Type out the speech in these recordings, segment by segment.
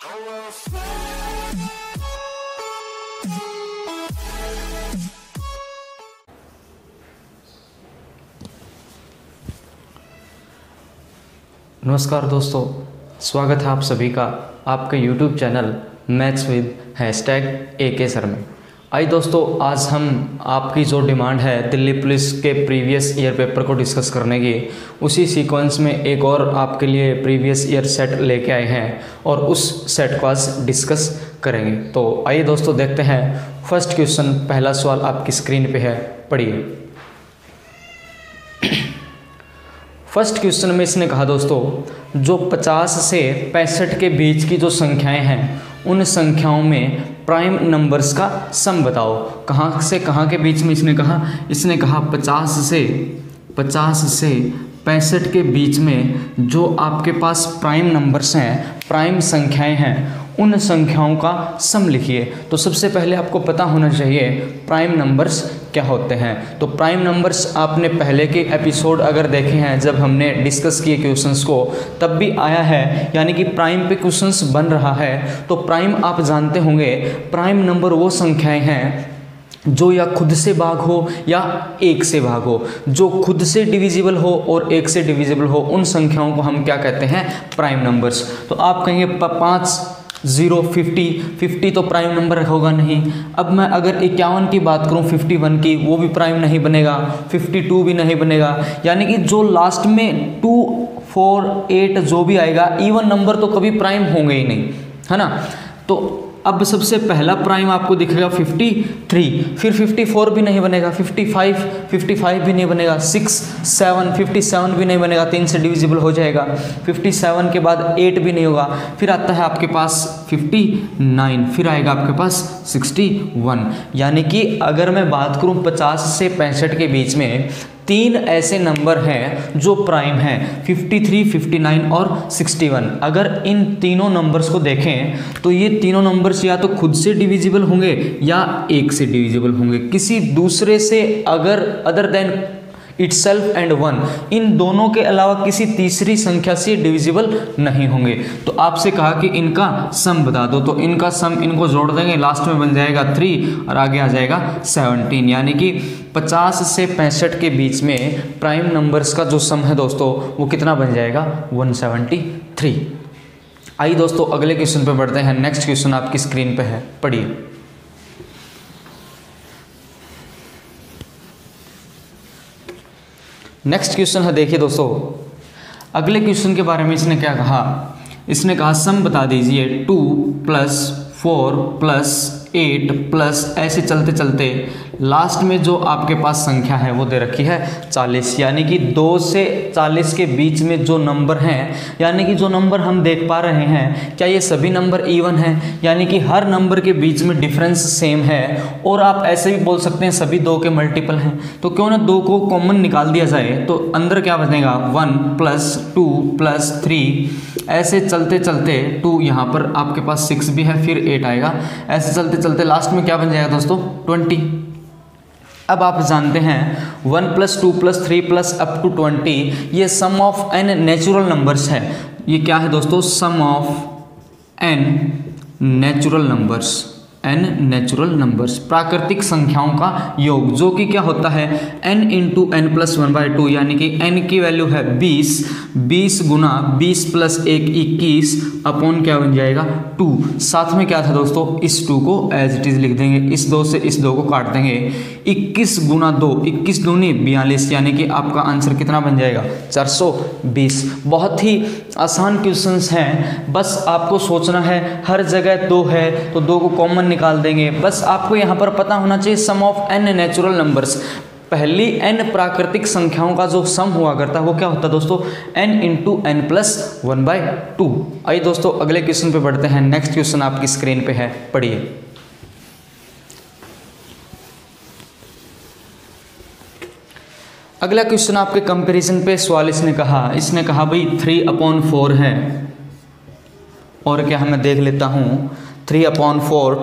नमस्कार दोस्तों, स्वागत है आप सभी का आपके YouTube channel maths with #AK sir में। आइए दोस्तों, आज हम आपकी जो डिमांड है दिल्ली पुलिस के प्रीवियस ईयर पेपर को डिस्कस करने की, उसी सीक्वेंस में एक और आपके लिए प्रीवियस ईयर सेट लेके आए हैं और उस सेट को आज डिस्कस करेंगे। तो आइए दोस्तों देखते हैं फर्स्ट क्वेश्चन। पहला सवाल आपकी स्क्रीन पे है, पढ़िए। फर्स्ट क्वेश्चन में इसने कहा दोस्तों, जो 50 से 65 के बीच की जो संख्याएं हैं उन संख्याओं में प्राइम नंबर्स का सम बताओ। कहाँ से कहाँ के बीच में इसने कहा 50 से 65 के बीच में जो आपके पास प्राइम नंबर्स हैं, प्राइम संख्याएं हैं, उन संख्याओं का सम लिखिए। तो सबसे पहले आपको पता होना चाहिए प्राइम नंबर्स क्या होते हैं। तो प्राइम नंबर्स आपने पहले के एपिसोड अगर देखे हैं, जब हमने डिस्कस किए क्वेश्चंस को, तब भी आया है, यानी कि प्राइम पे क्वेश्चंस बन रहा है। तो प्राइम आप जानते होंगे, प्राइम नंबर वो संख्याएं हैं जो या खुद से भाग हो या एक से भाग हो। जो खुद से डिविजिबल हो और एक से डिविजिबल हो, उन संख्याओं को हम क्या कहते हैं, प्राइम नंबर्स। तो आप कहेंगे 5, 0, 50 तो प्राइम नंबर होगा नहीं। अब मैं अगर 51 की बात करूं, 51 की, वो भी प्राइम नहीं बनेगा, 52 भी नहीं बनेगा। यानी कि जो लास्ट में 2, 4, 8 जो भी आएगा, इवन नंबर तो कभी प्राइम होंगे ही नहीं, है ना। तो अब सबसे पहला प्राइम आपको दिखेगा 53, फिर 54 भी नहीं बनेगा, 55 भी नहीं बनेगा, 6, 7, 57 भी नहीं बनेगा, 3 से डिविजिबल हो जाएगा। 57 के बाद 8 भी नहीं होगा, फिर आता है आपके पास 59, फिर आएगा आपके पास 61। यानी कि अगर मैं बात करूं 50 से 65 के बीच में 3 ऐसे नंबर हैं जो प्राइम हैं, 53, 59 और 61। अगर इन तीनों नंबर्स को देखें तो ये तीनों नंबर्स या तो खुद से डिविजिबल होंगे या एक से डिविजिबल होंगे, किसी दूसरे से अदर देन इटसेल्फ एंड 1, इन दोनों के अलावा किसी तीसरी संख्या से डिविजिबल नहीं होंगे। तो आपसे कहा कि इनका सम बता दो, तो इनका सम इनको जोड़ देंगे, लास्ट में बन जाएगा 3 और आगे आ जाएगा 17। यानी कि 50 से 65 के बीच में प्राइम नंबर्स का जो सम है दोस्तों, वो कितना बन जाएगा, 173। आइए दोस्तों अगले क्वेश्चन पे बढ़ते हैं। नेक्स्ट क्वेश्चन आपकी स्क्रीन पे है, पढ़िए। नेक्स्ट क्वेश्चन है, देखिए दोस्तों, अगले क्वेश्चन के बारे में इसने क्या कहा। इसने कहा सम बता दीजिए 2 + 4 + 8 ऐसे चलते चलते लास्ट में जो आपके पास संख्या है वो दे रखी है 40। यानी कि 2 से 40 के बीच में जो नंबर हैं, यानी कि जो नंबर हम देख पा रहे हैं, क्या ये सभी नंबर इवन हैं, यानी कि हर नंबर के बीच में डिफरेंस सेम है। और आप ऐसे भी बोल सकते हैं सभी 2 के मल्टीपल हैं। तो क्यों ना 2 को कॉमन निकाल दिया जाए, तो अंदर क्या बनेगा, 1 + 2 + 3 ऐसे चलते चलते 2 यहाँ पर आपके पास 6 भी है, फिर 8 आएगा। ऐसे चलते चलते लास्ट में क्या बन जाएगा दोस्तों, 20। अब आप जानते हैं 1 + 2 + 3 + अप टू 20, ये sum of n natural numbers है। ये क्या है दोस्तों, sum of n natural numbers, n natural numbers, प्राकृतिक संख्याओं का योग, जो कि क्या होता है n × n + 1/2। यानी कि n की वैल्यू है 20, 20 गुना 20 + 1 21 अपॉन क्या बन जाएगा 2। साथ में क्या था दोस्तों, इस 2 को एज इट इज लिख देंगे, इस 2 से इस 2 को काट देंगे। 21 गुना 2, 21 दूनी 42, यानी कि आपका आंसर कितना बन जाएगा, 420। बहुत ही आसान क्वेश्चंस हैं, बस आपको सोचना है, हर जगह 2 है तो 2 को कॉमन निकाल देंगे। बस आपको यहाँ पर पता होना चाहिए सम ऑफ n नेचुरल नंबर्स। पहली n प्राकृतिक संख्याओं का जो सम हुआ करता है वो क्या होता है दोस्तों, n × n + 1/2। आइए दोस्तों अगले क्वेश्चन पे बढ़ते हैं। नेक्स्ट क्वेश्चन आपकी स्क्रीन पे है, पढ़िए। अगला क्वेश्चन आपके कंपैरिजन पे सवाल इसने कहा भाई 3/4 है, और क्या मैं देख लेता हूँ 3/4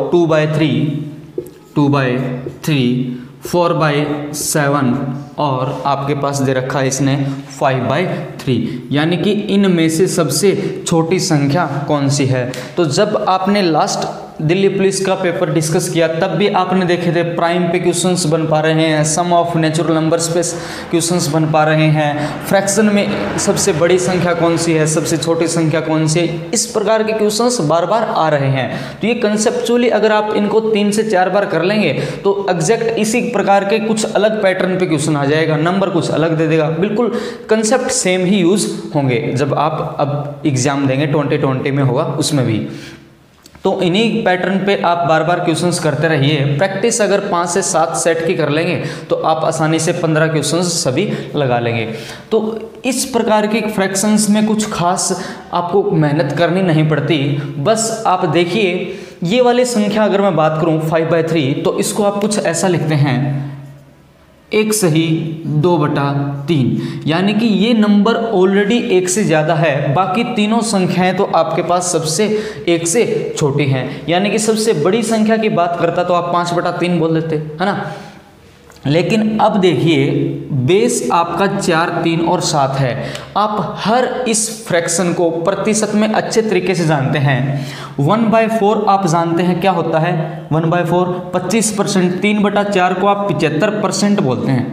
2/3 4/7 और आपके पास दे रखा है इसने 5/3, यानी कि इनमें से सबसे छोटी संख्या कौन सी है। तो जब आपने लास्ट दिल्ली पुलिस का पेपर डिस्कस किया तब भी आपने देखे थे प्राइम पे क्वेश्चंस बन पा रहे हैं, सम ऑफ नेचुरल नंबर्स पे क्वेश्चंस बन पा रहे हैं, फ्रैक्शन में सबसे बड़ी संख्या कौन सी है, सबसे छोटी संख्या कौन सी है, इस प्रकार के क्वेश्चंस बार बार आ रहे हैं। तो ये कंसेप्चुअली अगर आप इनको 3 से 4 बार कर लेंगे तो एग्जैक्ट इसी प्रकार के कुछ अलग पैटर्न पे क्वेश्चन आ जाएगा, नंबर कुछ अलग दे देगा, बिल्कुल कंसेप्ट सेम ही यूज होंगे जब आप अब एग्जाम देंगे 2020 में होगा उसमें भी। तो इन्हीं पैटर्न पे आप बार बार क्वेश्चंस करते रहिए। प्रैक्टिस अगर 5 से 7 सेट की कर लेंगे तो आप आसानी से 15 क्वेश्चंस सभी लगा लेंगे। तो इस प्रकार के फ्रैक्शंस में कुछ खास आपको मेहनत करनी नहीं पड़ती, बस आप देखिए ये वाली संख्या अगर मैं बात करूं 5/3 तो इसको आप कुछ ऐसा लिखते हैं 1 सही 2/3, यानी कि ये नंबर ऑलरेडी 1 से ज़्यादा है, बाकी तीनों संख्याएं तो आपके पास सबसे 1 से छोटी हैं। यानी कि सबसे बड़ी संख्या की बात करता तो आप 5/3 बोल देते, है ना। लेकिन अब देखिए बेस आपका 4, 3 और 7 है। आप हर इस फ्रैक्शन को प्रतिशत में अच्छे तरीके से जानते हैं। 1/4 आप जानते हैं क्या होता है, 1/4 25%, 3/4 को आप 75% बोलते हैं,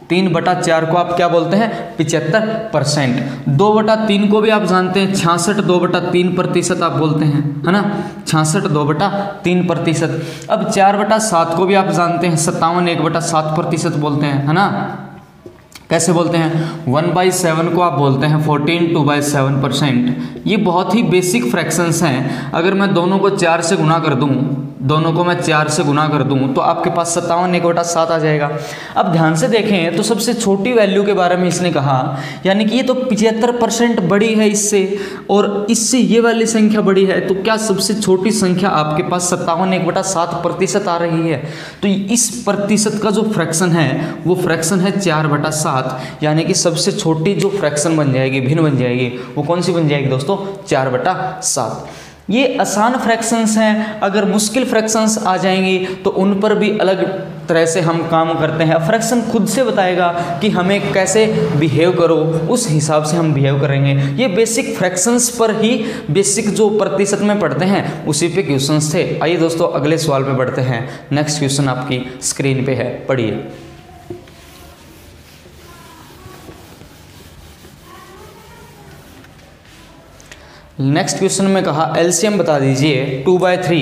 3/4 को आप क्या बोलते हैं 75%। 2/3 को भी आप जानते हैं 66 2/3% आप बोलते हैं, है ना, 66 2/3%। अब 4/7 को भी आप जानते हैं 57 1/7% बोलते हैं, है ना। कैसे बोलते हैं 1/7 को आप बोलते हैं 14 2/7%। ये बहुत ही बेसिक फ्रैक्शंस हैं। अगर मैं दोनों को 4 से गुना कर दूं, दोनों को मैं 4 से गुना कर दूं तो आपके पास 57 1/7 आ जाएगा। अब ध्यान से देखें तो सबसे छोटी वैल्यू के बारे में इसने कहा, यानी कि ये तो 75% बड़ी है इससे, और इससे ये वाली संख्या बड़ी है, तो क्या सबसे छोटी संख्या आपके पास 57 1/7% आ रही है। तो इस प्रतिशत का जो फ्रैक्शन है वो फ्रैक्शन है 4/7, यानी कि सबसे छोटी जो फ्रैक्शन बन जाएगी, भिन्न बन जाएगी, वो कौन सी बन जाएगी दोस्तों 4/7। ये आसान फ्रैक्शंस हैं। अगर मुश्किल फ्रैक्शंस आ जाएंगी तो उन पर भी अलग तरह से हम काम करते हैं। फ्रैक्शन खुद से बताएगा कि हमें कैसे बिहेव करो, उस हिसाब से हम बिहेव करेंगे। ये बेसिक फ्रैक्शंस पर ही बेसिक जो प्रतिशत में पढ़ते हैं उसी पे क्वेश्चंस थे। आइए दोस्तों अगले सवाल पे बढ़ते हैं। नेक्स्ट क्वेश्चन आपकी स्क्रीन पे है, पढ़िए। नेक्स्ट क्वेश्चन में कहा एलसीएम बता दीजिए 2/3,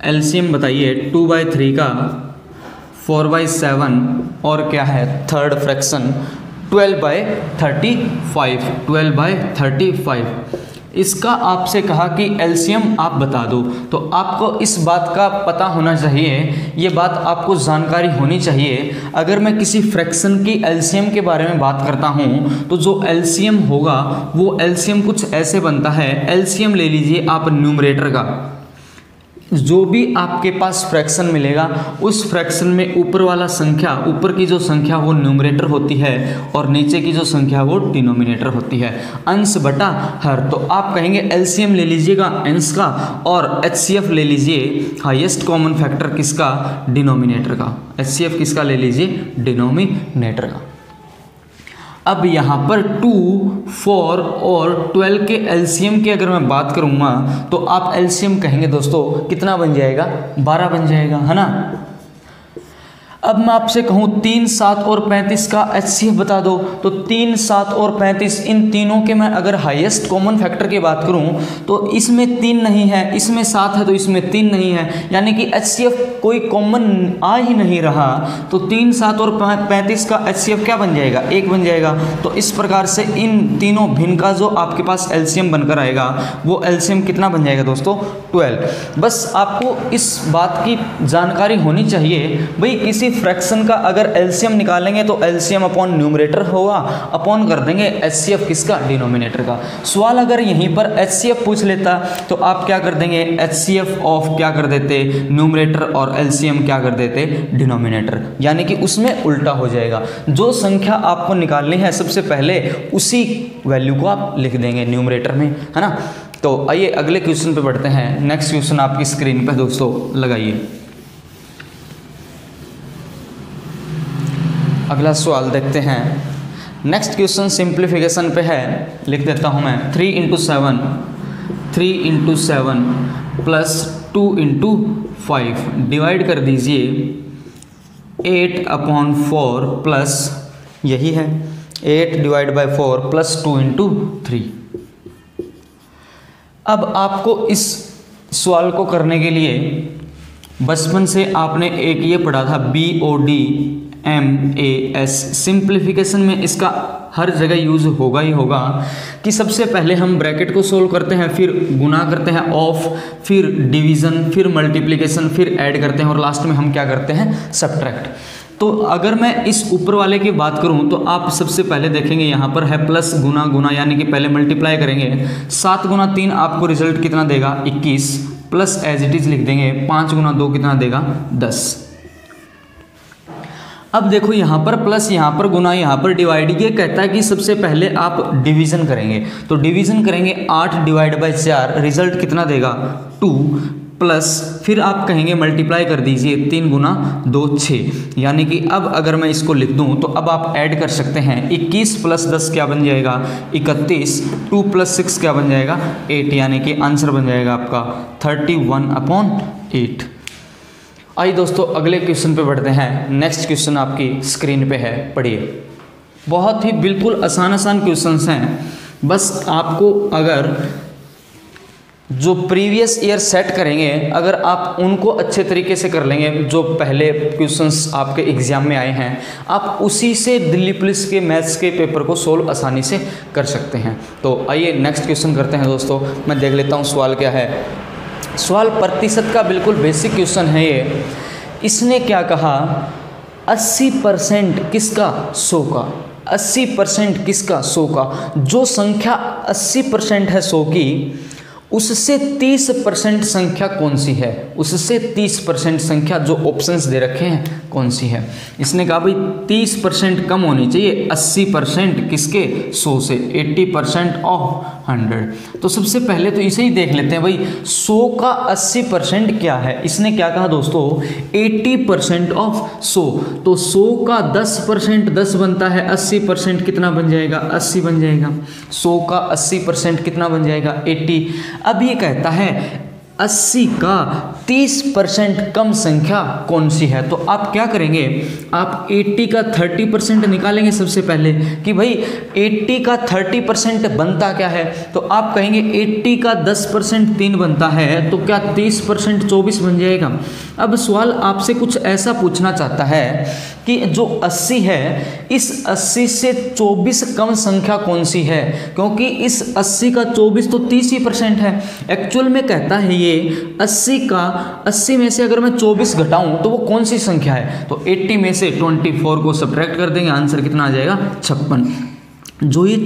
एलसीएम बताइए 2/3 का 4/7 और क्या है थर्ड फ्रैक्शन 12/35, 12/35। इसका आपसे कहा कि एलसीएम आप बता दो, तो आपको इस बात का पता होना चाहिए, ये बात आपको जानकारी होनी चाहिए। अगर मैं किसी फ्रैक्शन की एलसीएम के बारे में बात करता हूँ तो जो एलसीएम होगा वो एलसीएम कुछ ऐसे बनता है। एलसीएम ले लीजिए आप न्यूमरेटर का, जो भी आपके पास फ्रैक्शन मिलेगा उस फ्रैक्शन में ऊपर वाला संख्या, ऊपर की जो संख्या वो न्यूमरेटर होती है और नीचे की जो संख्या वो डिनोमिनेटर होती है, अंश बटा हर। तो आप कहेंगे एलसीएम ले लीजिएगा अंश का और एचसीएफ ले लीजिए हाईएस्ट कॉमन फैक्टर किसका, डिनोमिनेटर का। एचसीएफ किसका ले लीजिए, डिनोमिनेटर का। अब यहाँ पर 2, 4 और 12 के एलसीएम की अगर मैं बात करूँगा तो आप एलसीएम कहेंगे दोस्तों कितना बन जाएगा, 12 बन जाएगा, है ना। अब मैं आपसे कहूँ 3, 7 और 35 का एचसीएफ बता दो, तो 3, 7 और 35 इन तीनों के मैं अगर हाईएस्ट कॉमन फैक्टर की बात करूँ तो इसमें 3 नहीं है, इसमें 7 है तो इसमें 3 नहीं है, यानी कि एचसीएफ कोई कॉमन आ ही नहीं रहा। तो 3, 7 और 35 का एचसीएफ क्या बन जाएगा, 1 बन जाएगा। तो इस प्रकार से इन तीनों भिन्न का जो आपके पास एलसीएम बनकर आएगा वो एलसीएम कितना बन जाएगा दोस्तों, 12। बस आपको इस बात की जानकारी होनी चाहिए, भाई किसी फ्रैक्शन का अगर एलसीएम निकालेंगे तो एलसीएम अपॉन न्यूमरेटर होगा, अपॉन कर देंगे एचसीएफ किसका, डिनोमिनेटर का। सवाल अगर यहीं पर एचसीएफ पूछ लेता तो आप क्या कर देंगे, एचसीएफ ऑफ क्या कर देते, न्यूमरेटर, और एलसीएम क्या कर देते, डिनोमिनेटर, यानी कि उसमें उल्टा हो जाएगा। जो संख्या आपको निकालनी है सबसे पहले उसी वैल्यू को आप लिख देंगे न्यूमरेटर में, है ना। तो आइए अगले क्वेश्चन पे बढ़ते हैं। नेक्स्ट क्वेश्चन आपकी स्क्रीन पे दोस्तों लगाइए। अगला सवाल देखते हैं। नेक्स्ट क्वेश्चन सिंप्लीफिकेशन पे है, लिख देता हूँ मैं 3 × 7 प्लस 2 × 5 डिवाइड कर दीजिए 8/4 प्लस यही है 8/4 प्लस 2 × 3। अब आपको इस सवाल को करने के लिए बचपन से आपने एक ये पढ़ा था BODMAS। सिंप्लीफिकेशन में इसका हर जगह यूज़ होगा ही होगा कि सबसे पहले हम ब्रैकेट को सोल्व करते हैं, फिर गुना करते हैं ऑफ, फिर डिवीज़न, फिर मल्टीप्लिकेशन, फिर ऐड करते हैं और लास्ट में हम क्या करते हैं सब्ट्रैक्ट। तो अगर मैं इस ऊपर वाले की बात करूं तो आप सबसे पहले देखेंगे यहाँ पर है प्लस गुना गुना, यानी कि पहले मल्टीप्लाई करेंगे 7 × 3 आपको रिजल्ट कितना देगा 21 प्लस एज इट इज लिख देंगे 5 × 2 कितना देगा 10। अब देखो यहाँ पर प्लस, यहाँ पर गुना, यहाँ पर डिवाइड। ये कहता है कि सबसे पहले आप डिवीजन करेंगे, तो डिवीजन करेंगे 8/4 रिजल्ट कितना देगा 2 प्लस फिर आप कहेंगे मल्टीप्लाई कर दीजिए 3 × 2 6, यानी कि अब अगर मैं इसको लिख दूं तो अब आप ऐड कर सकते हैं 21 + 10 क्या बन जाएगा 31, 2 + 6 क्या बन जाएगा 8, यानी कि आंसर बन जाएगा आपका 31/8। आइए दोस्तों अगले क्वेश्चन पे बढ़ते हैं। नेक्स्ट क्वेश्चन आपकी स्क्रीन पे है, पढ़िए। बहुत ही बिल्कुल आसान क्वेश्चंस हैं, बस आपको अगर जो प्रीवियस ईयर सेट करेंगे अगर आप उनको अच्छे तरीके से कर लेंगे, जो पहले क्वेश्चंस आपके एग्जाम में आए हैं, आप उसी से दिल्ली पुलिस के मैथ्स के पेपर को सोल्व आसानी से कर सकते हैं। तो आइए नेक्स्ट क्वेश्चन करते हैं दोस्तों। मैं देख लेता हूँ सवाल क्या है। सवाल प्रतिशत का बिल्कुल बेसिक क्वेश्चन है ये। इसने क्या कहा 80% किसका 100 का, 80% किसका 100 का। जो संख्या 80% है 100 की, उससे 30% संख्या कौन सी है, उससे 30% संख्या जो ऑप्शंस दे रखे हैं कौन सी है। इसने कहा भाई 30% कम होनी चाहिए 80% किसके 100 से, 80% ऑफ 100। तो सबसे पहले तो इसे ही देख लेते हैं भाई 100 का 80% क्या है। इसने क्या कहा दोस्तों 80% ऑफ 100, तो 100 का 10% 10 बनता है, 80% कितना बन जाएगा 80 बन जाएगा। 100 का 80% कितना बन जाएगा 80। अब ये कहता है 80 का 30% कम संख्या कौन सी है। तो आप क्या करेंगे, आप 80 का 30% निकालेंगे सबसे पहले कि भाई 80 का 30% बनता क्या है। तो आप कहेंगे 80 का 10% 3 बनता है, तो क्या 30% 24 बन जाएगा। अब सवाल आपसे कुछ ऐसा पूछना चाहता है कि जो 80 है, इस 80 से 24 कम संख्या कौन सी है, क्योंकि इस 80 का 24 तो 30% है। एक्चुअल में कहता है ये 80 में से अगर मैं 24 घटाऊं तो वो कौन सी संख्या है। तो 80 में से 24 को सब्ट्रैक्ट कर देंगे, आंसर कितना आ जाएगा 56। जो ये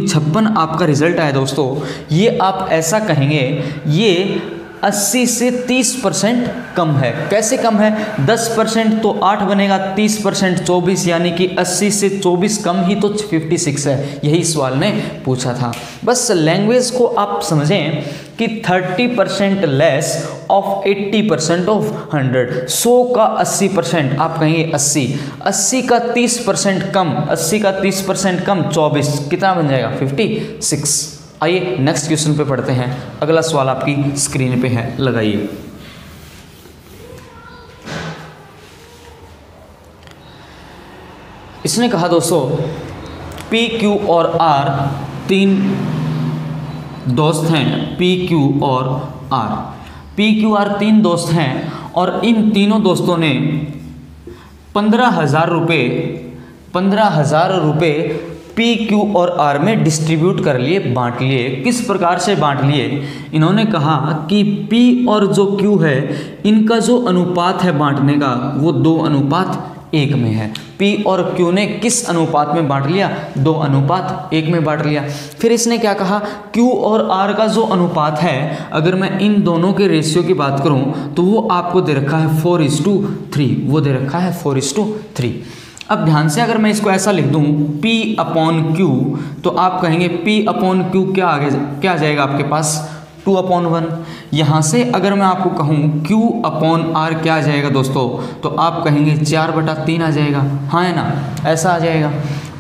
56 आपका रिजल्ट आया दोस्तों, ये आप ऐसा कहेंगे ये 80 से 30% कम है। कैसे कम है, 10% तो 8 बनेगा, 30% 24, यानी कि 80 से 24 कम ही तो 56 है। यही सवाल ने पूछा था। बस लैंग्वेज को आप समझें कि 30% लेस ऑफ 80% ऑफ 100। 100 का 80% आप कहेंगे 80 का 30% कम, 80 का 30% कम 24 कितना बन जाएगा 56। आइए नेक्स्ट क्वेश्चन पे पढ़ते हैं। अगला सवाल आपकी स्क्रीन पे है, लगाइए। इसने कहा दोस्तों P, Q और R 3 दोस्त हैं। P, Q और R, P, Q, R 3 दोस्त हैं और इन तीनों दोस्तों ने 15,000 रुपये P, Q और R में डिस्ट्रीब्यूट कर लिए, बांट लिए। किस प्रकार से बांट लिए, इन्होंने कहा कि P और जो Q है इनका जो अनुपात है बांटने का वो 2:1 में है। P और Q ने किस अनुपात में बांट लिया, 2:1 में बांट लिया। फिर इसने क्या कहा Q और R का जो अनुपात है, अगर मैं इन दोनों के रेशियो की बात करूं तो वो आपको दे रखा है 4:3, वो दे रखा है 4:3। अब ध्यान से अगर मैं इसको ऐसा लिख दूं P/Q, तो आप कहेंगे P/Q क्या आ जाएगा आपके पास 2/1। यहाँ से अगर मैं आपको कहूँ Q/R क्या आ जाएगा दोस्तों, तो आप कहेंगे 4/3 आ जाएगा, हाँ है ना, ऐसा आ जाएगा।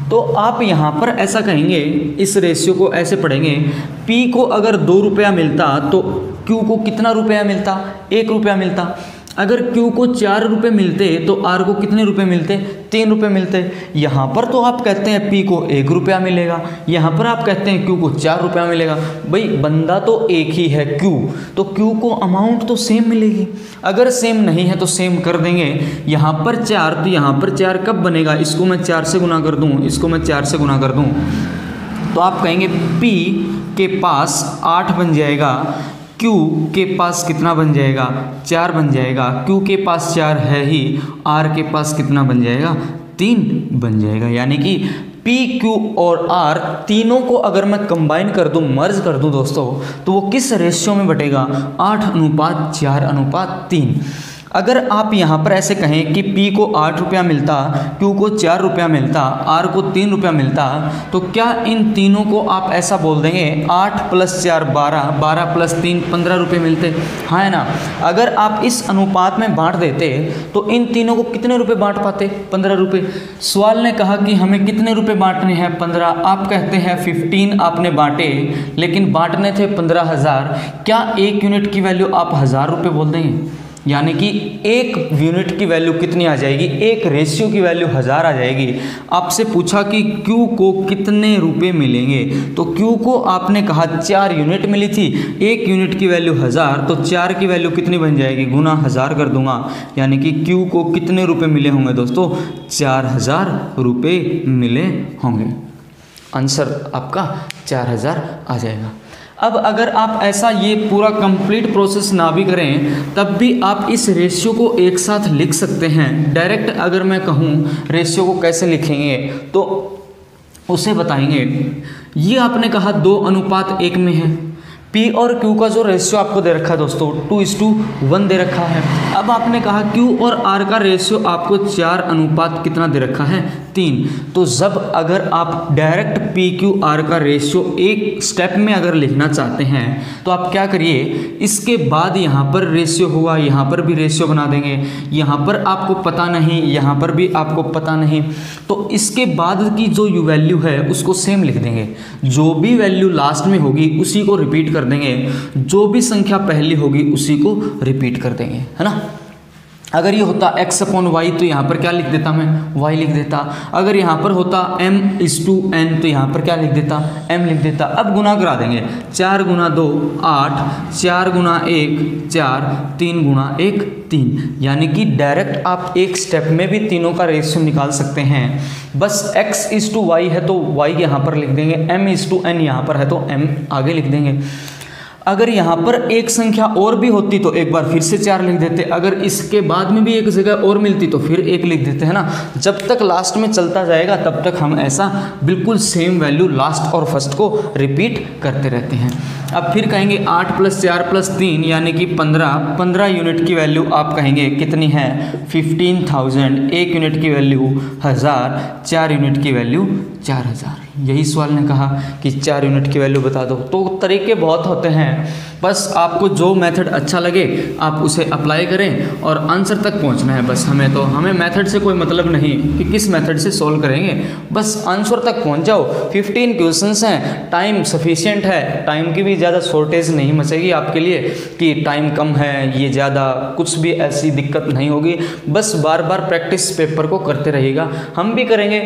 तो आप यहाँ पर ऐसा कहेंगे, इस रेशियो को ऐसे पढ़ेंगे, P को अगर 2 रुपया मिलता तो Q को कितना रुपया मिलता, 1 रुपया मिलता। अगर Q को 4 रुपये मिलते तो R को कितने रुपए मिलते, 3 रुपये मिलते। यहाँ पर तो आप कहते हैं P को 1 रुपया मिलेगा, यहाँ पर आप कहते हैं Q को 4 रुपया मिलेगा। भाई बंदा तो एक ही है Q, तो Q को अमाउंट तो सेम मिलेगी। अगर सेम नहीं है तो सेम कर देंगे। यहाँ पर 4 तो यहाँ पर 4 कब बनेगा, इसको मैं 4 से गुना कर दूँ, इसको मैं 4 से गुना कर दूँ, तो आप कहेंगे P के पास 8 बन जाएगा, Q के पास कितना बन जाएगा, 4 बन जाएगा। Q के पास 4 है ही, R के पास कितना बन जाएगा, 3 बन जाएगा। यानी कि P, Q और R तीनों को अगर मैं कंबाइन कर दूं, मर्ज कर दूं दोस्तों, तो वो किस रेशियो में बटेगा, 8:4:3। अगर आप यहाँ पर ऐसे कहें कि P को 8 रुपया मिलता, Q को 4 रुपया मिलता, R को 3 रुपया मिलता, तो क्या इन तीनों को आप ऐसा बोल देंगे 8 + 4 12, 12 + 3 15 रुपये मिलते, हाँ है ना। अगर आप इस अनुपात में बांट देते तो इन तीनों को कितने रुपए बांट पाते, 15 रुपये। सवाल ने कहा कि हमें कितने रुपए बांटने हैं, 15। आप कहते हैं 15 आपने बांटे, लेकिन बांटने थे 15,000। क्या 1 यूनिट की वैल्यू आप 1000 रुपये बोल देंगे, यानी कि 1 यूनिट की वैल्यू कितनी आ जाएगी, एक रेशियो की वैल्यू 1000 आ जाएगी। आपसे पूछा कि Q को कितने रुपए मिलेंगे, तो Q को आपने कहा 4 यूनिट मिली थी, 1 यूनिट की वैल्यू 1000, तो 4 की वैल्यू कितनी बन जाएगी, गुना 1000 कर दूंगा, यानी कि Q को कितने रुपए मिले होंगे दोस्तों, 4000 रुपये मिले होंगे। आंसर आपका 4000 आ जाएगा। अब अगर आप ऐसा ये पूरा कंप्लीट प्रोसेस ना भी करें, तब भी आप इस रेशियो को एक साथ लिख सकते हैं। डायरेक्ट अगर मैं कहूँ रेशियो को कैसे लिखेंगे तो उसे बताएंगे। ये आपने कहा 2:1 में है। P और Q का जो रेशियो आपको दे रखा है दोस्तों 2:1 दे रखा है। अब आपने कहा Q और R का रेशियो आपको 4 कितना दे रखा है, 3। तो जब अगर आप डायरेक्ट PQR का रेशियो एक स्टेप में अगर लिखना चाहते हैं तो आप क्या करिए, इसके बाद यहाँ पर रेशियो हुआ, यहाँ पर भी रेशियो बना देंगे, यहाँ पर आपको पता नहीं, यहाँ पर भी आपको पता नहीं, तो इसके बाद की जो वैल्यू है उसको सेम लिख देंगे। जो भी वैल्यू लास्ट में होगी उसी को रिपीट कर देंगे, जो भी संख्या पहली होगी उसी को रिपीट कर देंगे, है ना। अगर ये होता x/y तो यहाँ पर क्या लिख देता मैं, y लिख देता। अगर यहाँ पर होता m/n तो यहाँ पर क्या लिख देता, m लिख देता। अब गुना करा देंगे, 4 × 2 8, 4 × 1 4, 3 × 1 3, यानी कि डायरेक्ट आप एक स्टेप में भी तीनों का रेशियो निकाल सकते हैं। बस x/y है तो y यहाँ पर लिख देंगे, m/n यहाँ पर है तो m आगे लिख देंगे। अगर यहाँ पर एक संख्या और भी होती तो एक बार फिर से 4 लिख देते, अगर इसके बाद में भी एक जगह और मिलती तो फिर 1 लिख देते, है ना। जब तक लास्ट में चलता जाएगा तब तक हम ऐसा बिल्कुल सेम वैल्यू लास्ट और फर्स्ट को रिपीट करते रहते हैं। अब फिर कहेंगे 8 + 4 + 3 यानी कि 15 यूनिट की वैल्यू आप कहेंगे कितनी है, 15,000। 1 यूनिट की वैल्यू 1000, 4 यूनिट की वैल्यू 4000। यही सवाल ने कहा कि 4 यूनिट की वैल्यू बता दो। तो तरीके बहुत होते हैं, बस आपको जो मेथड अच्छा लगे आप उसे अप्लाई करें और आंसर तक पहुंचना है। बस हमें मेथड से कोई मतलब नहीं कि किस मेथड से सॉल्व करेंगे, बस आंसर तक पहुंच जाओ। 15 क्वेश्चंस हैं, टाइम सफिशिएंट है, टाइम की भी ज़्यादा शॉर्टेज नहीं मचेगी आपके लिए कि टाइम कम है, ये ज़्यादा कुछ भी ऐसी दिक्कत नहीं होगी। बस बार बार प्रैक्टिस पेपर को करते रहिएगा। हम भी करेंगे,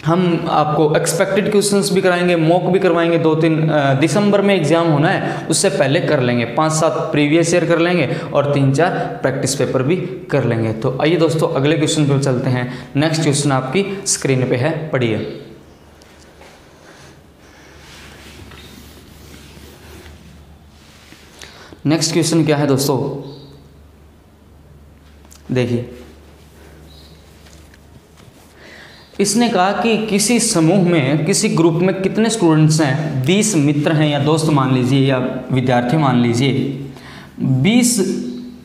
हम आपको एक्सपेक्टेड क्वेश्चंस भी कराएंगे, मॉक भी करवाएंगे। 2-3 दिसंबर में एग्जाम होना है, उससे पहले कर लेंगे। 5-7 प्रीवियस ईयर कर लेंगे और 3-4 प्रैक्टिस पेपर भी कर लेंगे। तो आइए दोस्तों अगले क्वेश्चन पर चलते हैं। नेक्स्ट क्वेश्चन आपकी स्क्रीन पे है, पढ़िए। नेक्स्ट क्वेश्चन क्या है दोस्तों, देखिए। इसने कहा कि किसी समूह में, किसी ग्रुप में कितने स्टूडेंट्स हैं, 20 मित्र हैं या दोस्त मान लीजिए या विद्यार्थी मान लीजिए, 20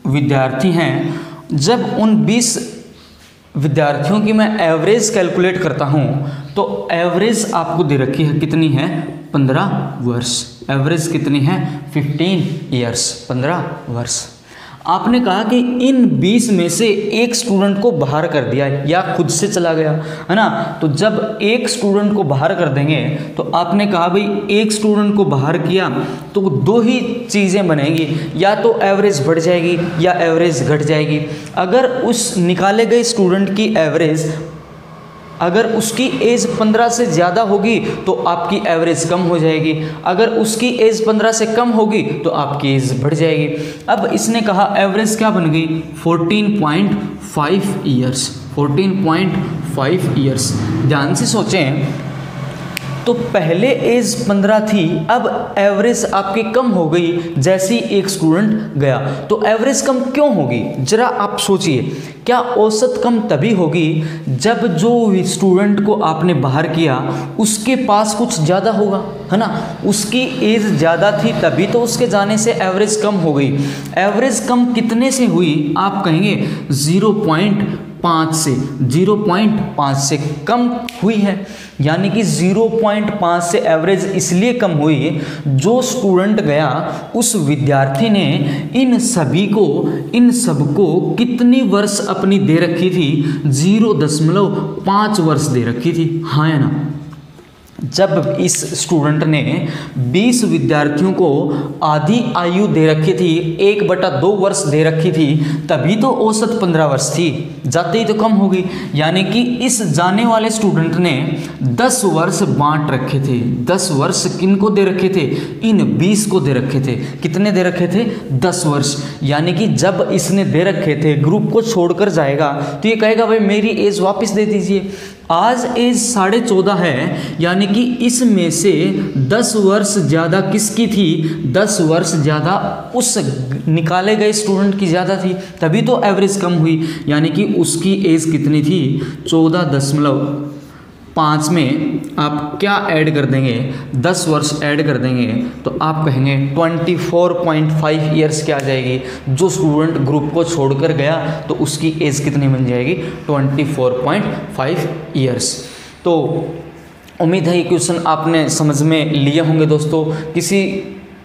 विद्यार्थी हैं। जब उन 20 विद्यार्थियों की मैं एवरेज कैलकुलेट करता हूं तो एवरेज आपको दे रखी है कितनी है, 15 वर्ष। एवरेज कितनी है 15 ईयर्स, 15 वर्ष। आपने कहा कि इन 20 में से एक स्टूडेंट को बाहर कर दिया या खुद से चला गया, है ना। तो जब एक स्टूडेंट को बाहर कर देंगे तो आपने कहा भाई एक स्टूडेंट को बाहर किया तो दो ही चीज़ें बनेगी, या तो एवरेज बढ़ जाएगी या एवरेज घट जाएगी। अगर उस निकाले गए स्टूडेंट की एवरेज, अगर उसकी एज 15 से ज़्यादा होगी तो आपकी एवरेज कम हो जाएगी, अगर उसकी एज 15 से कम होगी तो आपकी एज बढ़ जाएगी। अब इसने कहा एवरेज क्या बन गई 14.5 ईयर्स, 14.5 ईयर्स। ध्यान से सोचें, तो पहले एज 15 थी, अब एवरेज आपकी कम हो गई जैसे ही एक स्टूडेंट गया। तो एवरेज कम क्यों होगी, जरा आप सोचिए। क्या औसत कम तभी होगी जब जो स्टूडेंट को आपने बाहर किया उसके पास कुछ ज़्यादा होगा, है ना। उसकी एज ज़्यादा थी तभी तो उसके जाने से एवरेज कम हो गई। एवरेज कम कितने से हुई, आप कहेंगे 0.5 से, 0.5 से कम हुई है। यानी कि 0.5 से एवरेज इसलिए कम हुई, जो स्टूडेंट गया उस विद्यार्थी ने इन सबको कितनी वर्ष अपनी दे रखी थी, 0.5 वर्ष दे रखी थी, हाँ या ना। जब इस स्टूडेंट ने 20 विद्यार्थियों को आधी आयु दे रखी थी, 1/2 वर्ष दे रखी थी, तभी तो औसत 15 वर्ष थी, जाते ही तो कम हो गई। यानी कि इस जाने वाले स्टूडेंट ने 10 वर्ष बांट रखे थे। 10 वर्ष किन को दे रखे थे, इन 20 को दे रखे थे। कितने दे रखे थे, 10 वर्ष। यानी कि जब इसने दे रखे थे, ग्रुप को छोड़कर जाएगा तो ये कहेगा भाई मेरी एज वापस दे दीजिए। आज एज 14.5 है, यानी कि इसमें से 10 वर्ष ज़्यादा किसकी थी, 10 वर्ष ज़्यादा उस निकाले गए स्टूडेंट की ज़्यादा थी, तभी तो एवरेज कम हुई। यानी कि उसकी एज कितनी थी, 14.5 में आप क्या ऐड कर देंगे, 10 वर्ष ऐड कर देंगे तो आप कहेंगे 24.5 ईयर्स क्या आ जाएगी। जो स्टूडेंट ग्रुप को छोड़कर गया तो उसकी एज कितनी बन जाएगी, 24.5 ईयर्स। तो उम्मीद है ये क्वेश्चन आपने समझ में लिए होंगे दोस्तों। किसी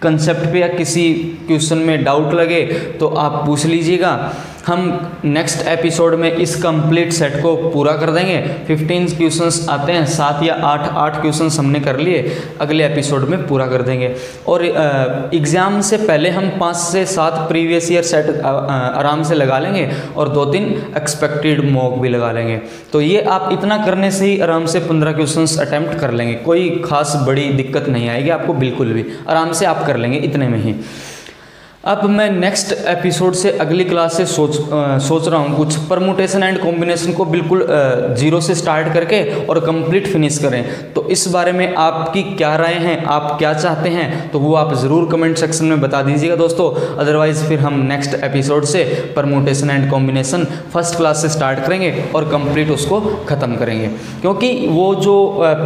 कंसेप्ट पे या किसी क्वेश्चन में डाउट लगे तो आप पूछ लीजिएगा। हम नेक्स्ट एपिसोड में इस कंप्लीट सेट को पूरा कर देंगे। 15 क्वेश्चंस आते हैं, 7 या 8 क्वेश्चंस हमने कर लिए, अगले एपिसोड में पूरा कर देंगे। और एग्ज़ाम से पहले हम 5 से 7 प्रीवियस ईयर सेट आराम से लगा लेंगे और 2-3 एक्सपेक्टेड मॉक भी लगा लेंगे। तो ये आप इतना करने से ही आराम से 15 क्वेश्चंस अटैम्प्ट कर लेंगे। कोई खास बड़ी दिक्कत नहीं आएगी आपको, बिल्कुल भी आराम से आप कर लेंगे इतने में ही। अब मैं नेक्स्ट एपिसोड से अगली क्लास से सोच रहा हूँ कुछ परमुटेशन एंड कॉम्बिनेशन को बिल्कुल जीरो से स्टार्ट करके और कंप्लीट फिनिश करें। तो इस बारे में आपकी क्या राय है, आप क्या चाहते हैं, तो वो आप ज़रूर कमेंट सेक्शन में बता दीजिएगा दोस्तों। अदरवाइज़ फिर हम नेक्स्ट एपिसोड से permutation and combination first class से स्टार्ट करेंगे और कंप्लीट उसको ख़त्म करेंगे। क्योंकि वो जो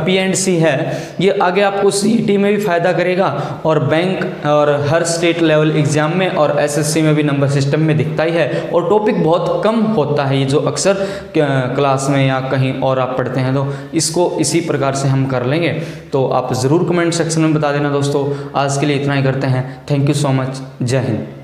P&C है ये आगे आपको CET में भी फ़ायदा करेगा और बैंक और हर स्टेट लेवल एग्जाम में और SSC में भी नंबर सिस्टम में दिखता ही है। और टॉपिक बहुत कम होता है ये जो अक्सर क्लास में या कहीं और आप पढ़ते हैं, तो इसको इसी प्रकार से हम कर लेंगे। तो आप ज़रूर कमेंट सेक्शन में बता देना दोस्तों। आज के लिए इतना ही करते हैं। Thank you so much. जय हिंद।